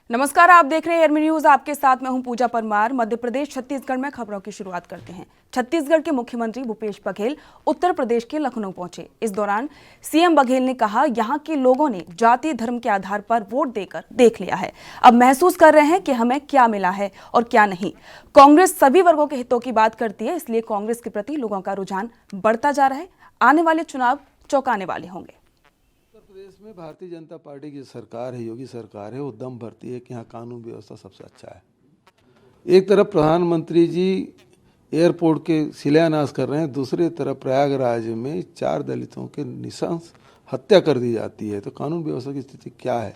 नमस्कार, आप देख रहे हैं एआरमी न्यूज। आपके साथ मैं हूं पूजा परमार। मध्य प्रदेश छत्तीसगढ़ में खबरों की शुरुआत करते हैं। छत्तीसगढ़ के मुख्यमंत्री भूपेश बघेल उत्तर प्रदेश के लखनऊ पहुंचे। इस दौरान सीएम बघेल ने कहा, यहां के लोगों ने जाति धर्म के आधार पर वोट देकर देख लिया है। अब महसूस कर रहे हैं कि हमें क्या मिला है और क्या नहीं। कांग्रेस सभी वर्गों के हितों की बात करती है, इसलिए कांग्रेस के प्रति लोगों का रुझान बढ़ता जा रहा है। आने वाले चुनाव चौंकाने वाले होंगे। प्रदेश में भारतीय जनता पार्टी की सरकार है, योगी सरकार है, वो दम भरती है कि यहाँ कानून व्यवस्था सबसे अच्छा है। एक तरफ प्रधानमंत्री जी एयरपोर्ट के शिलान्यास कर रहे हैं, दूसरी तरफ प्रयागराज में 4 दलितों के नृशंस हत्या कर दी जाती है। तो कानून व्यवस्था की स्थिति क्या है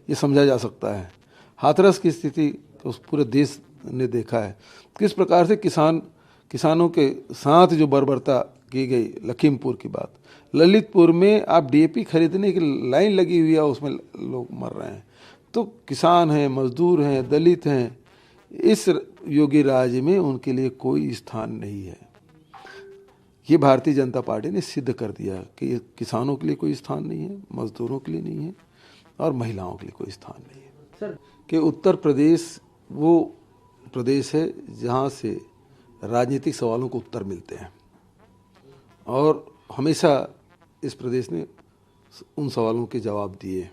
ये समझा जा सकता है। हाथरस की स्थिति तो पूरे देश ने देखा है, किस प्रकार से किसानों के साथ जो बर्बरता की गई। लखीमपुर की बात, ललितपुर में आप डीएपी खरीदने की लाइन लगी हुई है, उसमें लोग मर रहे हैं। तो किसान हैं, मजदूर हैं, दलित हैं, इस योगी राज में उनके लिए कोई स्थान नहीं है। ये भारतीय जनता पार्टी ने सिद्ध कर दिया कि किसानों के लिए कोई स्थान नहीं है, मजदूरों के लिए नहीं है और महिलाओं के लिए कोई स्थान नहीं है। सर कि उत्तर प्रदेश वो प्रदेश है जहाँ से राजनीतिक सवालों को उत्तर मिलते हैं और हमेशा इस प्रदेश ने उन सवालों के जवाब दिए।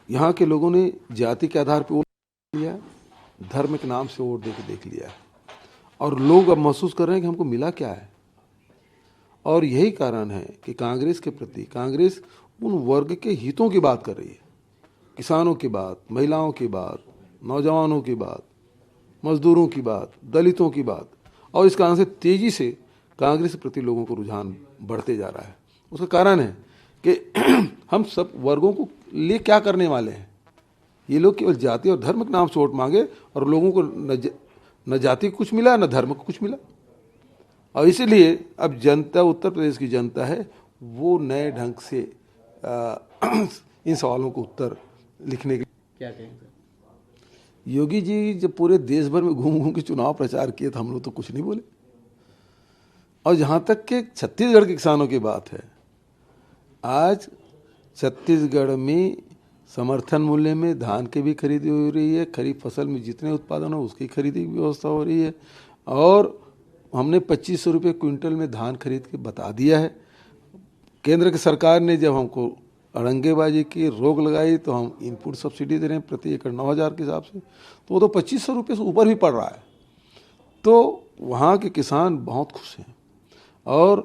यहाँ के लोगों ने जाति के आधार पर वोट लिया, धर्म के नाम से वोट देके देख लिया और लोग अब महसूस कर रहे हैं कि हमको मिला क्या है। और यही कारण है कि कांग्रेस के प्रति कांग्रेस उन वर्ग के हितों की बात कर रही है, किसानों की बात, महिलाओं की बात, नौजवानों की बात, मजदूरों की बात, दलितों की बात। और इस कारण से तेजी से कांग्रेस के प्रति लोगों को रुझान बढ़ते जा रहा है। उसका कारण है कि हम सब वर्गों को लिए क्या करने वाले हैं। ये लोग केवल जाति और धर्म के नाम से वोट मांगे और लोगों को न जाति को कुछ मिला न धर्म को कुछ मिला। और इसीलिए अब जनता, उत्तर प्रदेश की जनता है, वो नए ढंग से इन सवालों को उत्तर लिखने के क्या कहेंगे। योगी जी जब पूरे देश भर में घूम घूम के चुनाव प्रचार किए तो हम लोग तो कुछ नहीं बोले। और जहाँ तक कि छत्तीसगढ़ के किसानों की बात है, आज छत्तीसगढ़ में समर्थन मूल्य में धान की भी खरीदी हो रही है, खरीफ फसल में जितने उत्पादन हो उसकी खरीदी की व्यवस्था हो रही है। और हमने 2500 रुपये क्विंटल में धान खरीद के बता दिया है। केंद्र की सरकार ने जब हमको अड़ंगेबाजी की, रोक लगाई, तो हम इनपुट सब्सिडी दे रहे हैं प्रति एकड़ 9000 के हिसाब से, तो वो तो 2500 रुपये से ऊपर भी पड़ रहा है। तो वहाँ के किसान बहुत खुश हैं और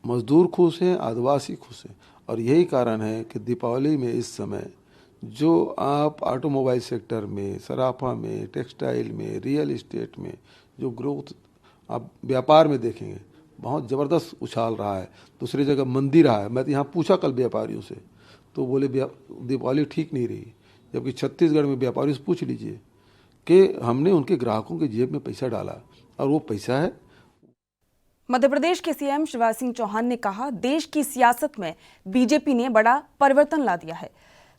मजदूर खुश हैं, आदिवासी खुश हैं। और यही कारण है कि दीपावली में इस समय जो आप ऑटोमोबाइल सेक्टर में, सराफा में, टेक्सटाइल में, रियल इस्टेट में जो ग्रोथ आप व्यापार में देखेंगे, बहुत ज़बरदस्त उछाल रहा है। दूसरी जगह मंदी रहा है। मैं तो यहाँ पूछा कल व्यापारियों से, तो बोले दीपावली ठीक नहीं रही। जबकि छत्तीसगढ़ में व्यापारियों से पूछ लीजिए कि हमने उनके ग्राहकों के जेब में पैसा डाला और वो पैसा है। मध्य प्रदेश के सीएम शिवराज सिंह चौहान ने कहा, देश की सियासत में बीजेपी ने बड़ा परिवर्तन ला दिया है।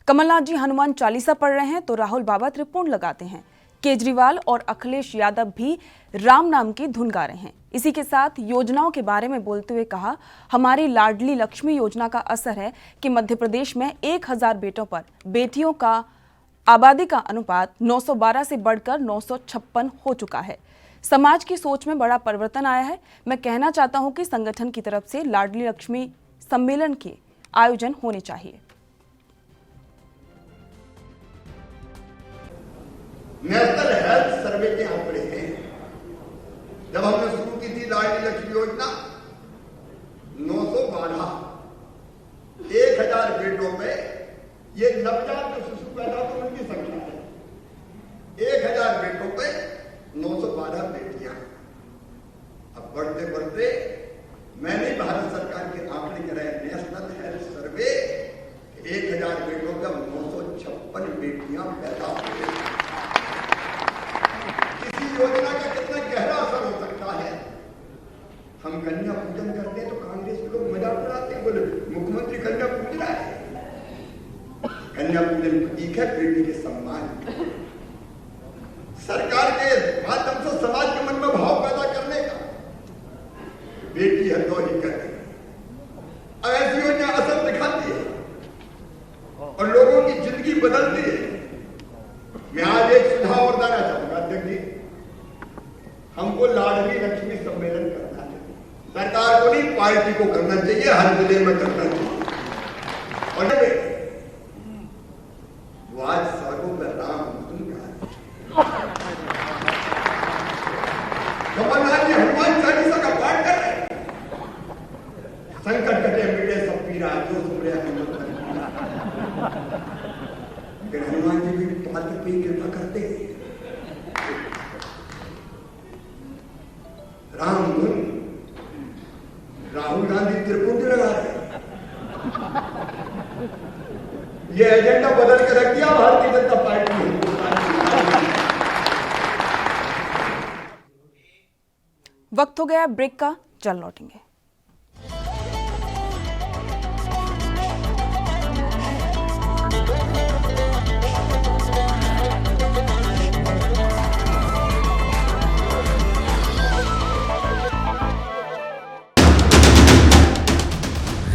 कमलनाथ जी हनुमान चालीसा पढ़ रहे हैं तो राहुल बाबा त्रिपुंड लगाते हैं। केजरीवाल और अखिलेश यादव भी राम नाम की धुन गा रहे हैं। इसी के साथ योजनाओं के बारे में बोलते हुए कहा, हमारी लाडली लक्ष्मी योजना का असर है कि मध्य प्रदेश में 1000 बेटों पर बेटियों का आबादी का अनुपात 912 से बढ़कर 956 हो चुका है। समाज की सोच में बड़ा परिवर्तन आया है। मैं कहना चाहता हूं कि संगठन की तरफ से लाडली लक्ष्मी सम्मेलन के आयोजन होने चाहिए। नेशनल हेल्थ सर्वे के आंकड़े हैं। जब हमने शुरू की थी लाडली लक्ष्मी योजना, 912 1000 बेटों में ये नवजात जो शिशु पैदा होते हैं उनकी संख्या है। 1000 बेटों पे 912 बेटियां। अब बढ़ते बढ़ते मैंने भारत सरकार के आंकड़े कराए, नेशनल हेल्थ सर्वे, 1000 बेटों का 956 बेटियां पैदा हुई। किसी योजना का कितना गहरा असर हो सकता है। हम कन्या पूजन करते हैं तो कांग्रेस के लोग मजाक उड़ाते हैं, बोले मुख्यमंत्री कन्या पूज रहा है। कन्या पूजन प्रतीक है बेटी के सम्मान। सरकार के माध्यम से समाज के मन में भाव पैदा करने का, बेटी है तो ही कहते हैं। अब ऐसी योजना असर दिखाती है और लोगों की जिंदगी बदलती है। पार्टी को करना चाहिए, हर जिले में करना चाहिए। और वो आज सड़कों पर राम धुन गा रहे, कमलनाथ जी हनुमान चालीसा का पाठ कर रहे हैं, संकट कटे मिटे सब पीरा जो सुमरे हनुमान जी भी पार्टी पे कृपा करते हैं। राम धुन राहुल गांधी त्रिपुंड लगा रहे, ये एजेंडा बदल के रख दिया भारतीय जनता पार्टी ने। वक्त हो गया ब्रेक का, चल लौटेंगे।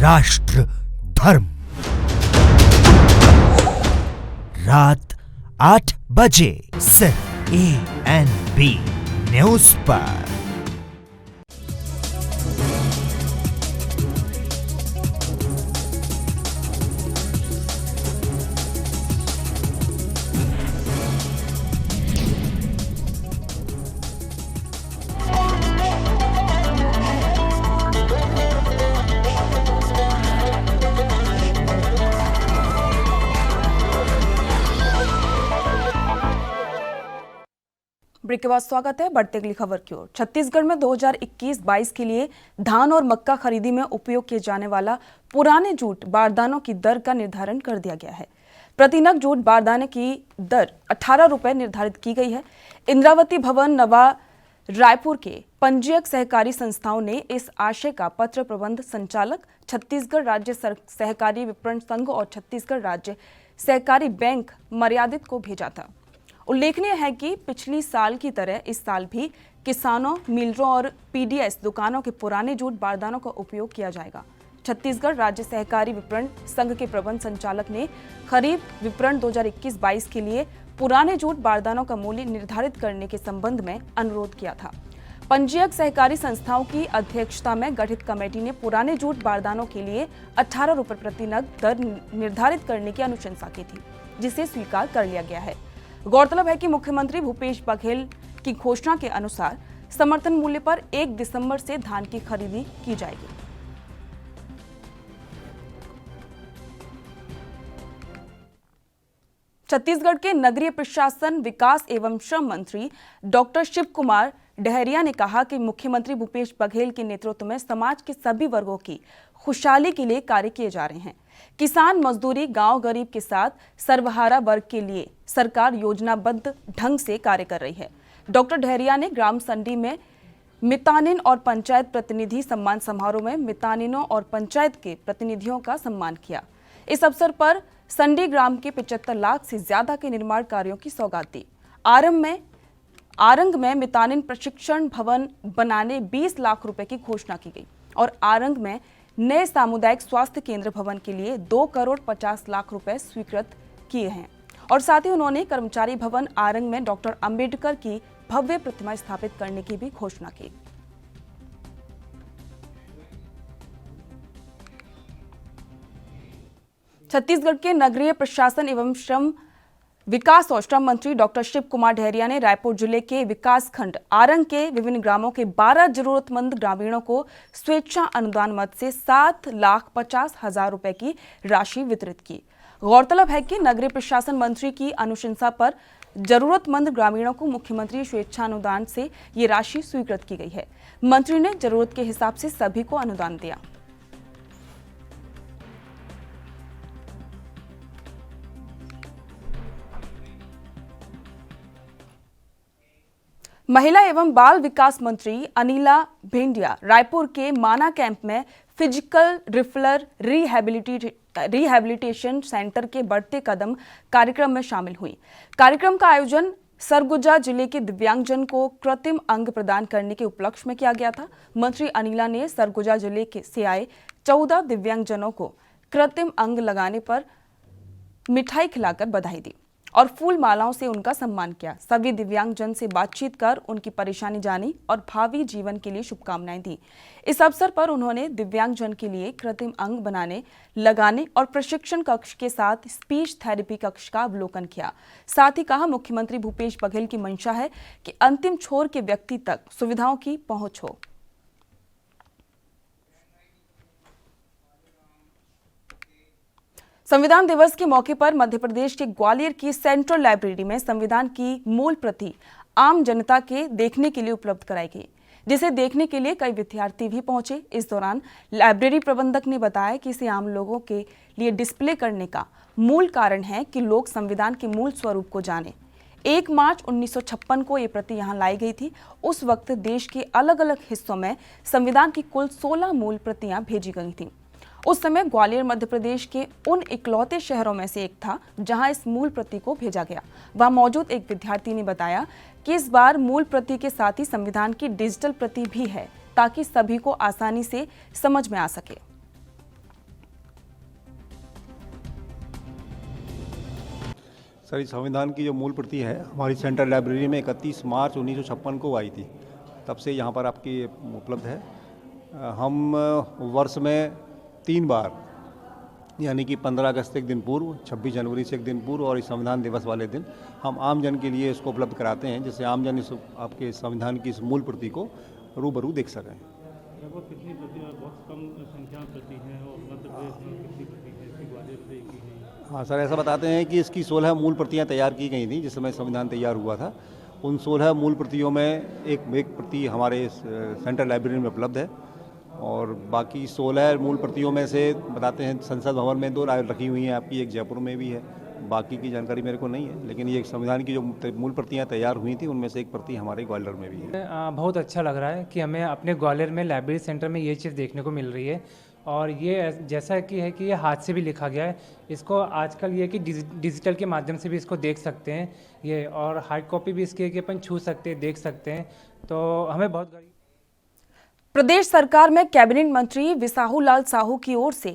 राष्ट्र धर्म रात 8 बजे सिर्फ ANB न्यूज पर। ब्रेक के बाद स्वागत है। बढ़ते अगली खबर की ओर। छत्तीसगढ़ में 2021-22 के लिए धान और मक्का खरीदी में उपयोग किए जाने वाला पुराने जूट बारदानों की दर का निर्धारण कर दिया गया है। प्रति नग जूट बारदाने की दर 18 रुपए निर्धारित की गई है। इंद्रावती भवन नवा रायपुर के पंजीयक सहकारी संस्थाओं ने इस आशय का पत्र प्रबंध संचालक, छत्तीसगढ़ राज्य सहकारी विपणन संघ और छत्तीसगढ़ राज्य सहकारी बैंक मर्यादित को भेजा था। उल्लेखनीय है कि पिछली साल की तरह इस साल भी किसानों, मिलरों और PDS दुकानों के पुराने जूट बारदानों का उपयोग किया जाएगा। छत्तीसगढ़ राज्य सहकारी विपणन संघ के प्रबंध संचालक ने खरीफ विपणन 2021-22 के लिए पुराने जूट बारदानों का मूल्य निर्धारित करने के संबंध में अनुरोध किया था। पंजीयक सहकारी संस्थाओं की अध्यक्षता में गठित कमेटी ने पुराने जूट बारदानों के लिए 18 रुपए प्रति नग दर निर्धारित करने की अनुशंसा की थी, जिसे स्वीकार कर लिया गया है। गौरतलब है कि मुख्यमंत्री भूपेश बघेल की घोषणा के अनुसार समर्थन मूल्य पर 1 दिसंबर से धान की खरीदी की जाएगी। छत्तीसगढ़ के नगरीय प्रशासन, विकास एवं श्रम मंत्री डॉक्टर शिव कुमार डहरिया ने कहा कि मुख्यमंत्री भूपेश बघेल के नेतृत्व में समाज के सभी वर्गों की खुशहाली के लिए कार्य किए जा रहे हैं। किसान, मजदूरी, गांव गरीब के साथ सर्वहारा वर्ग के लिए सरकार योजनाबद्ध ढंग से कार्य कर रही है। डॉक्टर डहरिया ने ग्राम संडी में मितानिन और पंचायत प्रतिनिधि सम्मान समारोह में मितानिनों और पंचायत के प्रतिनिधियों का सम्मान किया। इस अवसर पर संडी ग्राम के 75 लाख से ज्यादा के निर्माण कार्यों की सौगात दी। आरंग में मितानिन प्रशिक्षण भवन बनाने 20 लाख रुपए की घोषणा की गई और आरंग में नए सामुदायिक स्वास्थ्य केंद्र भवन के लिए 2 करोड़ 50 लाख रुपए स्वीकृत किए हैं। और साथ ही उन्होंने कर्मचारी भवन आरंग में डॉक्टर अंबेडकर की भव्य प्रतिमा स्थापित करने की भी घोषणा की। छत्तीसगढ़ के नगरीय प्रशासन एवं श्रम विकास और श्रम मंत्री डॉक्टर शिव कुमार डहरिया ने रायपुर जिले के विकासखंड आरंग के विभिन्न ग्रामों के 12 जरूरतमंद ग्रामीणों को स्वेच्छा अनुदान मद से 7,50,000 रुपए की राशि वितरित की। गौरतलब है कि नगरीय प्रशासन मंत्री की अनुशंसा पर जरूरतमंद ग्रामीणों को मुख्यमंत्री स्वेच्छा अनुदान से ये राशि स्वीकृत की गई है। मंत्री ने जरूरत के हिसाब से सभी को अनुदान दिया। महिला एवं बाल विकास मंत्री अनिला भेंडिया रायपुर के माना कैंप में फिजिकल रिफलर रिहैबिलिटेशन सेंटर के बढ़ते कदम कार्यक्रम में शामिल हुई। कार्यक्रम का आयोजन सरगुजा जिले के दिव्यांगजन को कृत्रिम अंग प्रदान करने के उपलक्ष्य में किया गया था। मंत्री अनिला ने सरगुजा जिले से आए 14 दिव्यांगजनों को कृत्रिम अंग लगाने पर मिठाई खिलाकर बधाई दी और फूल मालाओं से उनका सम्मान किया। सभी दिव्यांगजन से बातचीत कर उनकी परेशानी जानी और भावी जीवन के लिए शुभकामनाएं दी। इस अवसर पर उन्होंने दिव्यांगजन के लिए कृत्रिम अंग बनाने, लगाने और प्रशिक्षण कक्ष के साथ स्पीच थेरेपी कक्ष का अवलोकन किया। साथ ही कहा, मुख्यमंत्री भूपेश बघेल की मंशा है कि अंतिम छोर के व्यक्ति तक सुविधाओं की पहुंच हो। संविधान दिवस के मौके पर मध्य प्रदेश के ग्वालियर की सेंट्रल लाइब्रेरी में संविधान की मूल प्रति आम जनता के देखने के लिए उपलब्ध कराई गई, जिसे देखने के लिए कई विद्यार्थी भी पहुंचे। इस दौरान लाइब्रेरी प्रबंधक ने बताया कि इसे आम लोगों के लिए डिस्प्ले करने का मूल कारण है कि लोग संविधान के मूल स्वरूप को जाने। 1 मार्च 1956 को ये प्रति यहाँ लाई गई थी। उस वक्त देश के अलग अलग हिस्सों में संविधान की कुल 16 मूल प्रतियां भेजी गई थीं। उस समय ग्वालियर मध्य प्रदेश के उन इकलौते शहरों में से एक था जहां इस मूल प्रति को भेजा गया। वहां मौजूद एक विद्यार्थी ने बताया कि इस बार मूल प्रति के साथ ही संविधान की डिजिटल प्रति भी है, ताकि सभी को आसानी से समझ में आ सके। सर, इस संविधान की जो मूल प्रति है हमारी सेंट्रल लाइब्रेरी में 31 मार्च 1956 को आई थी, तब से यहाँ पर आपकी उपलब्ध है। हम वर्ष में 3 बार, यानी कि 15 अगस्त एक दिन पूर्व, 26 जनवरी से एक दिन पूर्व और इस संविधान दिवस वाले दिन हम आम जन के लिए इसको उपलब्ध कराते हैं, जिससे आम जन इस आपके संविधान की इस मूल प्रति को रूबरू देख सकें। लगभग कितनी प्रति, बहुत कम संख्या में प्रति है और मध्य प्रदेश में कितनी प्रति है, इसकी ग्वालियर से एक ही है? हाँ सर, ऐसा बताते हैं कि इसकी 16 मूल प्रतियाँ तैयार की गई थी जिस समय संविधान तैयार हुआ था। उन 16 मूल प्रतियों में एक प्रति हमारे सेंट्रल लाइब्रेरी में उपलब्ध है और बाकी 16 मूल प्रतियों में से बताते हैं संसद भवन में 2 रखी हुई हैं आपकी, एक जयपुर में भी है। बाकी की जानकारी मेरे को नहीं है, लेकिन ये संविधान की जो मूल प्रतियां तैयार हुई थी उनमें से एक प्रति हमारे ग्वालियर में भी है। बहुत अच्छा लग रहा है कि हमें अपने ग्वालियर में लाइब्रेरी सेंटर में ये चीज़ देखने को मिल रही है और ये जैसा कि है कि ये हाथ से भी लिखा गया है। इसको आजकल ये कि डिजिटल के माध्यम से भी इसको देख सकते हैं ये, और हार्ड कॉपी भी इसकी अपन छू सकते हैं, देख सकते हैं, तो हमें बहुत। प्रदेश सरकार में कैबिनेट मंत्री विसाहू लाल साहू की ओर से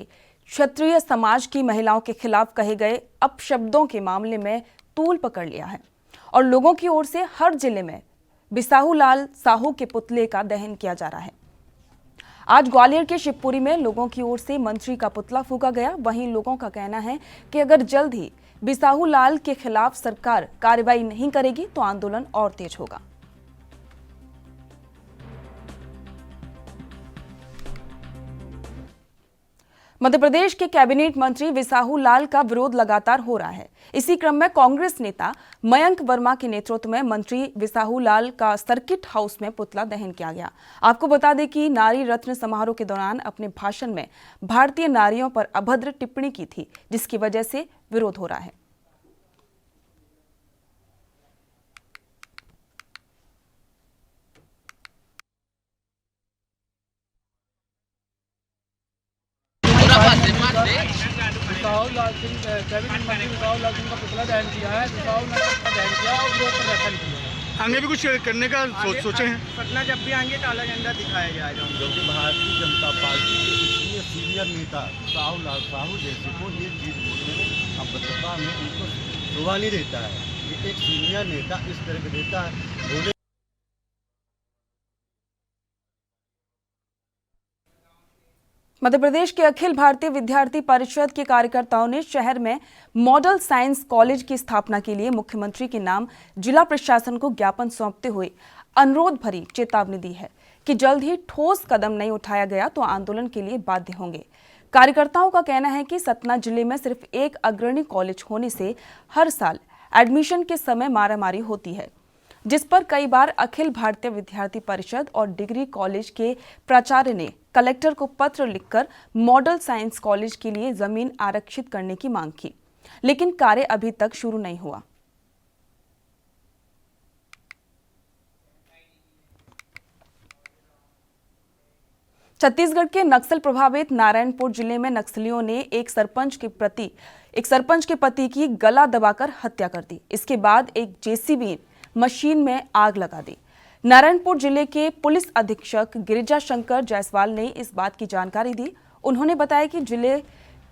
क्षत्रिय समाज की महिलाओं के खिलाफ कहे गए अपशब्दों के मामले में तूल पकड़ लिया है और लोगों की ओर से हर जिले में विसाहू लाल साहू के पुतले का दहन किया जा रहा है। आज ग्वालियर के शिवपुरी में लोगों की ओर से मंत्री का पुतला फूंका गया। वहीं लोगों का कहना है कि अगर जल्द ही विसाहू लाल के खिलाफ सरकार कार्रवाई नहीं करेगी तो आंदोलन और तेज होगा। मध्य प्रदेश के कैबिनेट मंत्री विसाहू लाल का विरोध लगातार हो रहा है। इसी क्रम में कांग्रेस नेता मयंक वर्मा के नेतृत्व में मंत्री विसाहू लाल का सर्किट हाउस में पुतला दहन किया गया। आपको बता दें कि नारी रत्न समारोह के दौरान अपने भाषण में भारतीय नारियों पर अभद्र टिप्पणी की थी, जिसकी वजह से विरोध हो रहा है। विसाहू लाल सिंह कैबिनेट मंत्री विसाहू लाल सिंह का पुतला दहन किया है। विसाहू लाल का दहन किया और विरोध प्रदर्शन किया है। आगे भी कुछ करने का सोचे हैं? पटना जब भी आएंगे काला झंडा दिखाया जाएगा। जो कि भारतीय जनता पार्टी के इतने सीनियर नेता विसाहू लाल साहू जैसे को ये चीज़ बोलने में अब बदलाव में उनको शोभा नहीं देता है। ये एक सीनियर नेता इस तरह के देता है बोले। मध्य प्रदेश के अखिल भारतीय विद्यार्थी परिषद के कार्यकर्ताओं ने शहर में मॉडल साइंस कॉलेज की स्थापना के लिए मुख्यमंत्री के नाम जिला प्रशासन को ज्ञापन सौंपते हुए अनुरोध भरी चेतावनी दी है कि जल्द ही ठोस कदम नहीं उठाया गया तो आंदोलन के लिए बाध्य होंगे। कार्यकर्ताओं का कहना है कि सतना जिले में सिर्फ एक अग्रणी कॉलेज होने से हर साल एडमिशन के समय मारामारी होती है, जिस पर कई बार अखिल भारतीय विद्यार्थी परिषद और डिग्री कॉलेज के प्राचार्य ने कलेक्टर को पत्र लिखकर मॉडल साइंस कॉलेज के लिए जमीन आरक्षित करने की मांग की, लेकिन कार्य अभी तक शुरू नहीं हुआ। छत्तीसगढ़ के नक्सल प्रभावित नारायणपुर जिले में नक्सलियों ने एक सरपंच के पति की गला दबाकर हत्या कर दी। इसके बाद एक जेसीबी मशीन में आग लगा दी। नारायणपुर जिले के पुलिस अधीक्षक गिरिजा शंकर जायसवाल ने इस बात की जानकारी दी। उन्होंने बताया कि जिले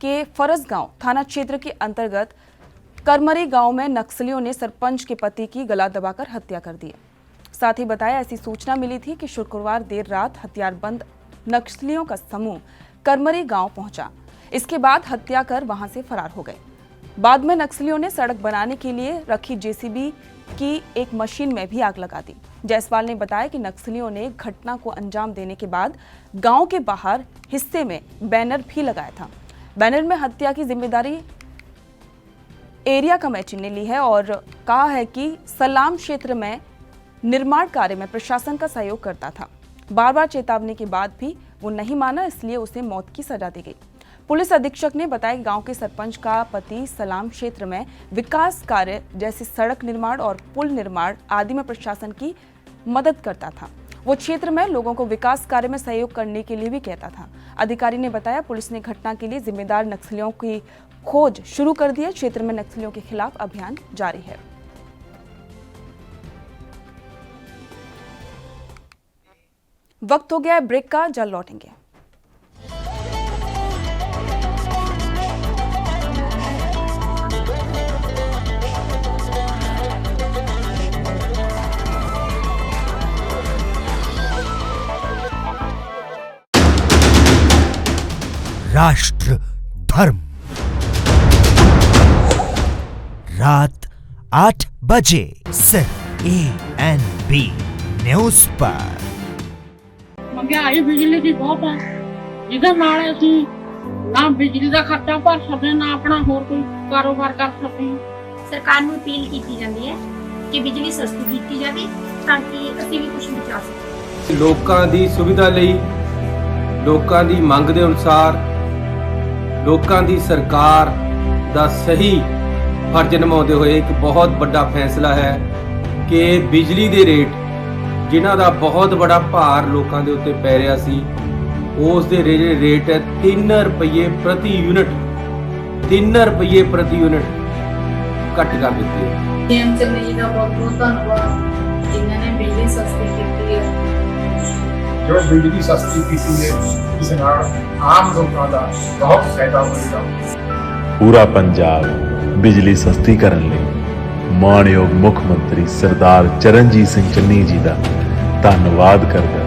के फरसगांव थाना क्षेत्र के अंतर्गत करमरी गांव में नक्सलियों ने सरपंच के पति की गला दबाकर हत्या कर दी। साथ ही बताया ऐसी सूचना मिली थी कि शुक्रवार देर रात हथियारबंद नक्सलियों का समूह करमरी गांव पहुंचा। इसके बाद हत्या कर वहां से फरार हो गए। बाद में नक्सलियों ने सड़क बनाने के लिए रखी जेसीबी की एक मशीन में भी आग लगा दी। जायसवाल ने बताया कि नक्सलियों ने घटना को अंजाम देने के बाद गांव के बाहर हिस्से में बैनर भी लगाया था। बैनर में हत्या की जिम्मेदारी एरिया कमेटी ने ली है और कहा है कि सलाम क्षेत्र में निर्माण कार्य में प्रशासन का सहयोग करता था। बार बार चेतावनी के बाद भी वो नहीं माना, इसलिए उसे मौत की सजा दी गई। पुलिस अधीक्षक ने बताया कि गांव के सरपंच का पति सलाम क्षेत्र में विकास कार्य जैसे सड़क निर्माण और पुल निर्माण आदि में प्रशासन की मदद करता था। वो क्षेत्र में लोगों को विकास कार्य में सहयोग करने के लिए भी कहता था। अधिकारी ने बताया पुलिस ने घटना के लिए जिम्मेदार नक्सलियों की खोज शुरू कर दी है। क्षेत्र में नक्सलियों के खिलाफ अभियान जारी है। वक्त हो गया है ब्रेक का, जल्द लौटेंगे। राष्ट्र धर्म रात 8 बजे सिर्फ ANB न्यूज पर। महंगाई बिजली की बहुत है, जिधर नाले असी ना बिजली का खर्चा भर सकते ना अपना होर कोई कारोबार कर सकते। सरकार ਨੂੰ अपील की जाती है कि बिजली सस्ती की जाए ताकि ਅਸੀਂ भी कुछ बचा सकें। लोकां दी सुविधा लई लोकां दी मंग दे अनुसार लोकां दी सरकार दा सही फर्ज निभाउंदे होए एक बहुत बड़ा फैसला है कि बिजली दे रेट जिन्हां दा बहुत बड़ा भार लोकां दे उत्ते पै रिहा सी उस दे रेट है 3 रुपये प्रति यूनिट 3 रुपये प्रति यूनिट घट कर दित्ते हैं। सीएम चन्नी जी का बहुत बहुत धन्यवाद जिन्होंने बिजली सस्ती की है। जो बिजली सस्ती की है इस नाल आम लोगों का बहुत फायदा होगा। पूरा पंजाब बिजली सस्ती करने ਲਈ मानयोग मुख मंत्री सरदार चरणजीत सिंह चन्नी जी का धन्यवाद करता।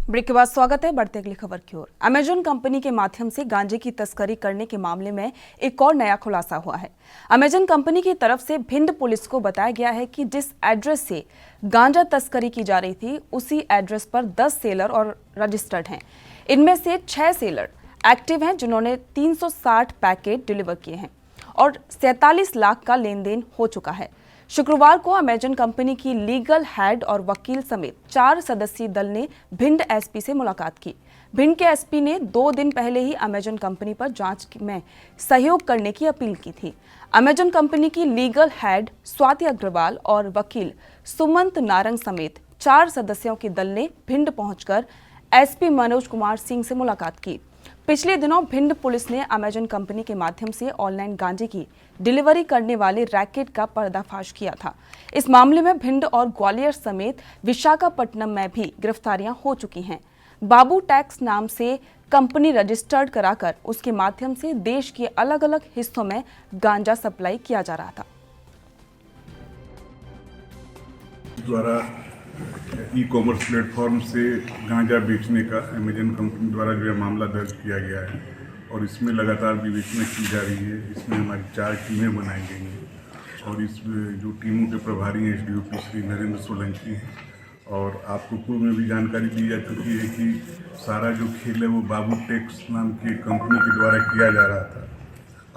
ब्रेक के बाद स्वागत है। बढ़ते अगली खबर की ओर। अमेजन कंपनी के माध्यम से गांजे की तस्करी करने के मामले में एक और नया खुलासा हुआ है। अमेजन कंपनी की तरफ से भिंड पुलिस को बताया गया है कि जिस एड्रेस से गांजा तस्करी की जा रही थी उसी एड्रेस पर 10 सेलर और रजिस्टर्ड हैं। इनमें से 6 सेलर एक्टिव हैं जिन्होंने 360 पैकेट डिलीवर किए हैं और 47 लाख का लेन देन हो चुका है। शुक्रवार को अमेजन कंपनी की लीगल हेड और वकील समेत 4 सदस्यीय दल ने भिंड एसपी से मुलाकात की। भिंड के एसपी ने 2 दिन पहले ही अमेजन कंपनी पर जांच में सहयोग करने की अपील की थी। अमेजन कंपनी की लीगल हेड स्वाति अग्रवाल और वकील सुमंत नारंग समेत 4 सदस्यों के दल ने भिंड पहुंचकर एसपी मनोज कुमार सिंह से मुलाकात की। पिछले दिनों भिंड पुलिस ने अमेजन कंपनी के माध्यम से ऑनलाइन गांजे की डिलीवरी करने वाले रैकेट का पर्दाफाश किया था। इस मामले में भिंड और ग्वालियर समेत विशाखापट्टनम में भी गिरफ्तारियां हो चुकी हैं। बाबू टैक्स नाम से कंपनी रजिस्टर्ड कराकर उसके माध्यम से देश के अलग अलग हिस्सों में गांजा सप्लाई किया जा रहा था। द्वारा ई-कॉमर्स प्लेटफॉर्म से गांजा बेचने का अमेजन कंपनी द्वारा जो है मामला दर्ज किया गया है और इसमें लगातार विवेचना की जा रही है। इसमें हमारी 4 टीमें बनाई गई हैं और इस जो टीमों के प्रभारी हैं एसडीओपी श्री नरेंद्र सोलंकी हैं और आपको पूर्व में भी जानकारी दी जा चुकी है कि सारा जो खेल है वो बाबू टैक्स नाम की कंपनी के द्वारा किया जा रहा था।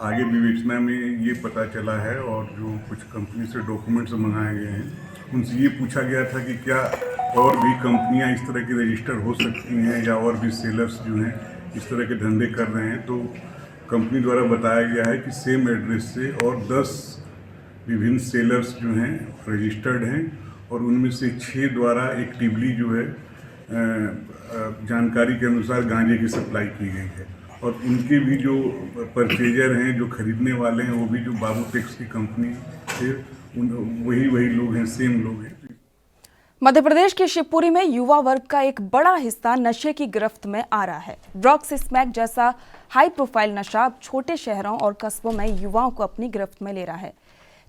आगे विवेचना में ये पता चला है और जो कुछ कंपनी से डॉक्यूमेंट्स मंगाए गए हैं उनसे ये पूछा गया था कि क्या और भी कंपनियां इस तरह की रजिस्टर हो सकती हैं या और भी सेलर्स जो हैं इस तरह के धंधे कर रहे हैं, तो कंपनी द्वारा बताया गया है कि सेम एड्रेस से और 10 विभिन्न सेलर्स जो हैं रजिस्टर्ड हैं और उनमें से 6 द्वारा एक्टिवली जो है जानकारी के अनुसार गांजे की सप्लाई की गई है और उनके भी जो परचेजर हैं, जो खरीदने वाले हैं, वो भी जो बाबू टेक्स की कंपनी से वही लोग हैं, सेम लोग हैं। मध्य प्रदेश के शिवपुरी में युवा वर्ग का एक बड़ा हिस्सा नशे की गिरफ्त में आ रहा है। ड्रग्स, स्मैक जैसा हाई प्रोफाइल नशा अब छोटे शहरों और कस्बों में युवाओं को अपनी गिरफ्त में ले रहा है।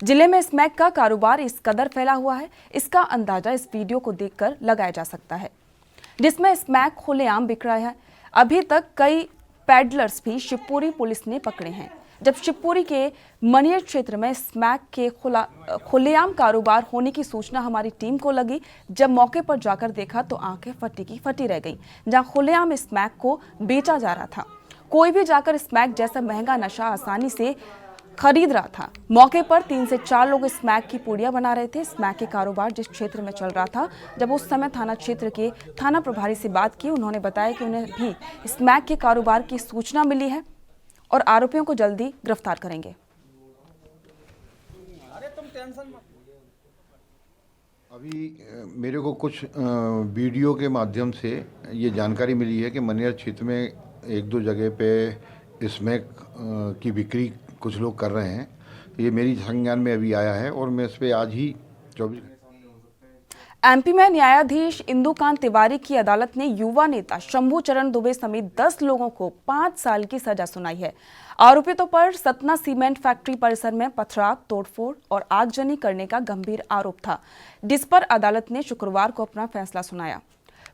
जिले में स्मैक का कारोबार इस कदर फैला हुआ है, इसका अंदाजा इस वीडियो को देखकर लगाया जा सकता है, जिसमें स्मैक खुलेआम बिक रहा है। अभी तक कई पैडलर्स भी शिवपुरी पुलिस ने पकड़े हैं। जब शिवपुरी के मनियर क्षेत्र में स्मैक के खुलेआम कारोबार होने की सूचना हमारी टीम को लगी, जब मौके पर जाकर देखा तो आंखें फटी की फटी रह गईं। जहां खुलेआम स्मैक को बेचा जा रहा था, कोई भी जाकर स्मैक जैसा महंगा नशा आसानी से खरीद रहा था। मौके पर 3 से 4 लोग स्मैक की पुड़िया बना रहे थे। स्मैक के कारोबार जिस क्षेत्र में चल रहा था, जब उस समय थाना क्षेत्र के थाना प्रभारी से बात की, उन्होंने बताया कि उन्हें भी स्मैक के कारोबार की सूचना मिली है और आरोपियों को जल्दी गिरफ्तार करेंगे। अभी मेरे को कुछ वीडियो के माध्यम से ये जानकारी मिली है कि मनियर क्षेत्र में 1-2 जगह पे स्मैक की बिक्री कुछ लोग कर रहे हैं। तो ये मेरी संज्ञान में अभी आया है और मैं इस पर आज ही 24 एमपी में न्यायाधीश इंदुकांत तिवारी की अदालत ने युवा नेता शंभू चरण दुबे समेत 10 लोगों को 5 साल की सजा सुनाई है। आरोपितों पर सतना सीमेंट फैक्ट्री परिसर में पथराव, तोड़फोड़ और आगजनी करने का गंभीर आरोप था, जिस पर अदालत ने शुक्रवार को अपना फैसला सुनाया।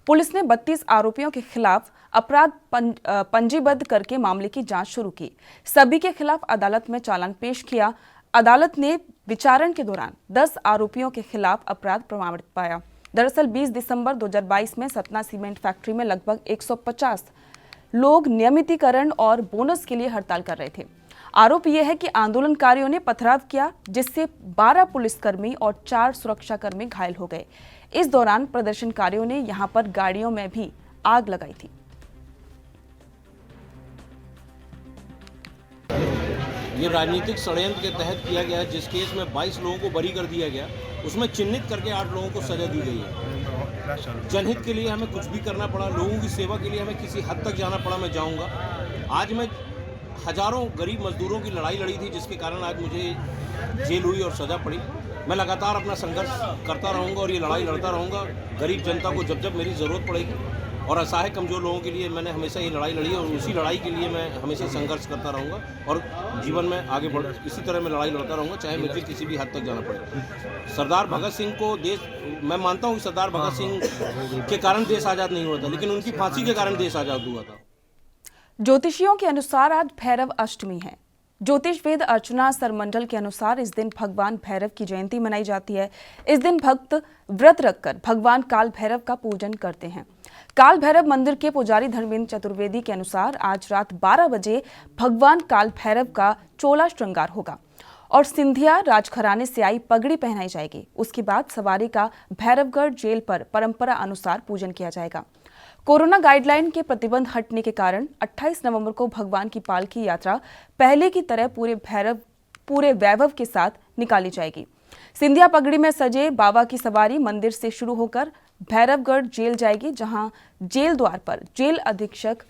पुलिस ने 32 आरोपियों के खिलाफ अपराध पंजीबद्ध करके मामले की जांच शुरू की। सभी के खिलाफ अदालत में चालान पेश किया। अदालत ने विचारण के दौरान 10 आरोपियों के खिलाफ अपराध प्रमाणित पाया। दरअसल 20 दिसंबर 2022 में सतना सीमेंट फैक्ट्री में लगभग 150 लोग नियमितीकरण और बोनस के लिए हड़ताल कर रहे थे। आरोप यह है कि आंदोलनकारियों ने पथराव किया, जिससे 12 पुलिसकर्मी और 4 सुरक्षाकर्मी घायल हो गए। इस दौरान प्रदर्शनकारियों ने यहां पर गाड़ियों में भी आग लगाई थी। ये राजनीतिक षड्यंत्र के तहत किया गया है। जिस केस में 22 लोगों को बरी कर दिया गया, उसमें चिन्हित करके 8 लोगों को सजा दी गई है। जनहित के लिए हमें कुछ भी करना पड़ा, लोगों की सेवा के लिए हमें किसी हद तक जाना पड़ा, मैं जाऊंगा। आज मैं हजारों गरीब मजदूरों की लड़ाई लड़ी थी, जिसके कारण आज मुझे जेल हुई और सजा पड़ी। मैं लगातार अपना संघर्ष करता रहूंगा और ये लड़ाई लड़ता रहूंगा गरीब जनता को जब जब मेरी ज़रूरत पड़ेगी, और असहाय कमज़ोर लोगों के लिए मैंने हमेशा ये लड़ाई लड़ी है और उसी लड़ाई के लिए मैं हमेशा संघर्ष करता रहूंगा और जीवन में आगे बढ़ इसी तरह मैं लड़ाई लड़ता रहूंगा, चाहे मुझे किसी भी हद तक जाना पड़े। सरदार भगत सिंह को देश, मैं मानता हूँ कि सरदार भगत सिंह के कारण देश आज़ाद नहीं हुआ था, लेकिन उनकी फांसी के कारण देश आज़ाद हुआ था। ज्योतिषियों के अनुसार आज भैरव अष्टमी है। ज्योतिष वेद अर्चना सरमंडल के अनुसार इस दिन भगवान भैरव की जयंती मनाई जाती है। इस दिन भक्त व्रत रखकर भगवान काल भैरव का पूजन करते हैं। काल भैरव मंदिर के पुजारी धर्मेंद्र चतुर्वेदी के अनुसार आज रात 12 बजे भगवान काल भैरव का चोला श्रृंगार होगा और सिंधिया राजघराने से आई पगड़ी पहनाई जाएगी। उसके बाद सवारी का भैरवगढ़ जेल पर परंपरा अनुसार पूजन किया जाएगा। कोरोना गाइडलाइन के प्रतिबंध हटने के कारण 28 नवंबर को भगवान की पालकी यात्रा पहले की तरह पूरे वैभव के साथ निकाली जाएगी। सिंधिया पगड़ी में सजे बाबा की सवारी मंदिर से शुरू होकर भैरवगढ़ जेल जाएगी, जहां जेल द्वार पर जेल अधीक्षक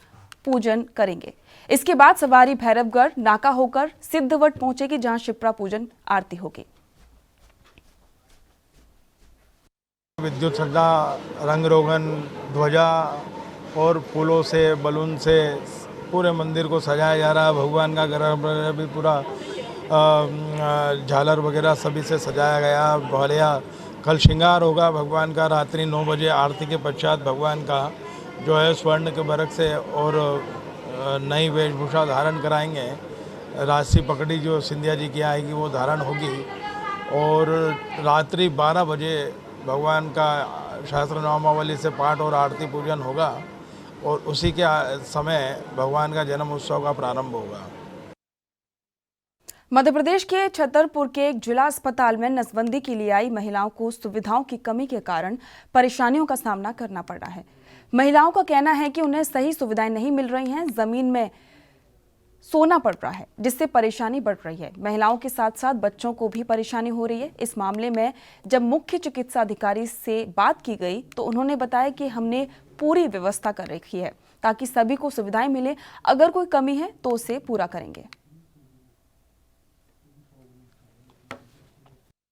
पूजन करेंगे। इसके बाद सवारी भैरवगढ़ नाका होकर सिद्धवट पहुंचेगी, जहां शिप्रा पूजन आरती होगी। विद्युत सज्जा, रंग रोगन, ध्वजा और फूलों से, बलून से पूरे मंदिर को सजाया जा रहा है। भगवान का गर्भ भी पूरा झालर वगैरह सभी से सजाया गया। बढ़िया कल श्रृंगार होगा भगवान का। रात्रि 9 बजे आरती के पश्चात भगवान का जो है स्वर्ण के बरक से और नई वेशभूषा धारण कराएंगे। राशि पकड़ी जो सिंधिया जी की आएगी वो धारण होगी और रात्रि 12 बजे भगवान का शास्त्र नामावली से पाठ और आरती पूजन होगा और उसी के समय भगवान का जन्म उत्सव का प्रारंभ होगा। मध्य प्रदेश के छतरपुर के एक जिला अस्पताल में नसबंदी के लिए आई महिलाओं को सुविधाओं की कमी के कारण परेशानियों का सामना करना पड़ रहा है। महिलाओं का कहना है कि उन्हें सही सुविधाएं नहीं मिल रही हैं, जमीन में सोना पड़ रहा है, जिससे परेशानी बढ़ रही है। महिलाओं के साथ साथ बच्चों को भी परेशानी हो रही है। इस मामले में जब मुख्य चिकित्सा अधिकारी से बात की गई तो उन्होंने बताया कि हमने पूरी व्यवस्था कर रखी है ताकि सभी को सुविधाएं मिले। अगर कोई कमी है तो उसे पूरा करेंगे।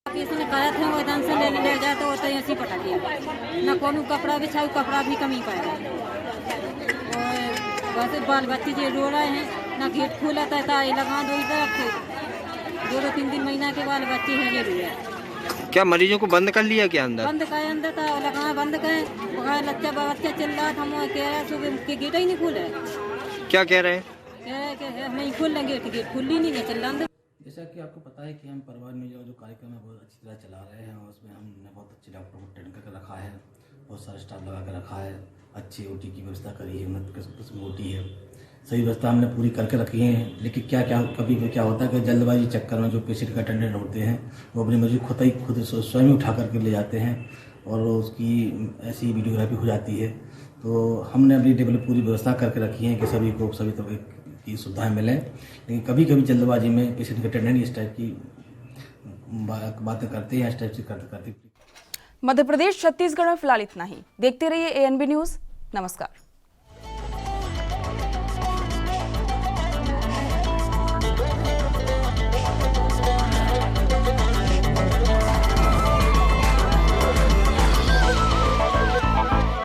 इसने कहा थे मैदान से ले जाए तो होता ऐसी पटा दिया ना कोनो कपड़ा बिछाऊ, कपड़ा भी कमी पाया। वैसे बाल बच्चे जो रो रहे हैं ना, गेट खोला था लगा दो इधर 2-3 दिन महीना के बाल बच्चे हैं ये रो। क्या मरीजों को बंद कर लिया क्या अंदर? बंद का अंदर था लगा बंद का बच्चा चल रहा था, हम कह रहे सुबह के गेट ही नहीं खोले। क्या कह रहे हैं? नहीं खोल लेंगे, गेट खुल ही नहीं चल रहा। जैसा कि आपको पता है कि हम परिवार में जो कार्यक्रम है बहुत अच्छी तरह चला रहे हैं और उसमें हमने बहुत अच्छे डॉक्टर को ट्रेन करके रखा है, बहुत सारा स्टाफ लगा कर रखा है, अच्छी ओटी की व्यवस्था करी है, उन्नत किस्म की ओटी है, सही व्यवस्था हमने पूरी करके रखी है। लेकिन कभी क्या होता है कि जल्दबाजी चक्कर में जो पेशेंट का अटेंडेंट होते हैं वो अपनी मरीज खुद स्वयं उठा करके ले जाते हैं और उसकी ऐसी वीडियोग्राफी हो जाती है। तो हमने अपनी टेबल पूरी व्यवस्था करके रखी है कि सभी को सभी तरह की सुविधाएं मिलें। लेकिन कभी कभी जल्दबाजी में पेशेंट के अटेंडेंट इस टाइप की बातें करते हैं, इस टाइप से करते। मध्य प्रदेश छत्तीसगढ़ में फिलहाल इतना ही। देखते रहिए ANB न्यूज़। नमस्कार।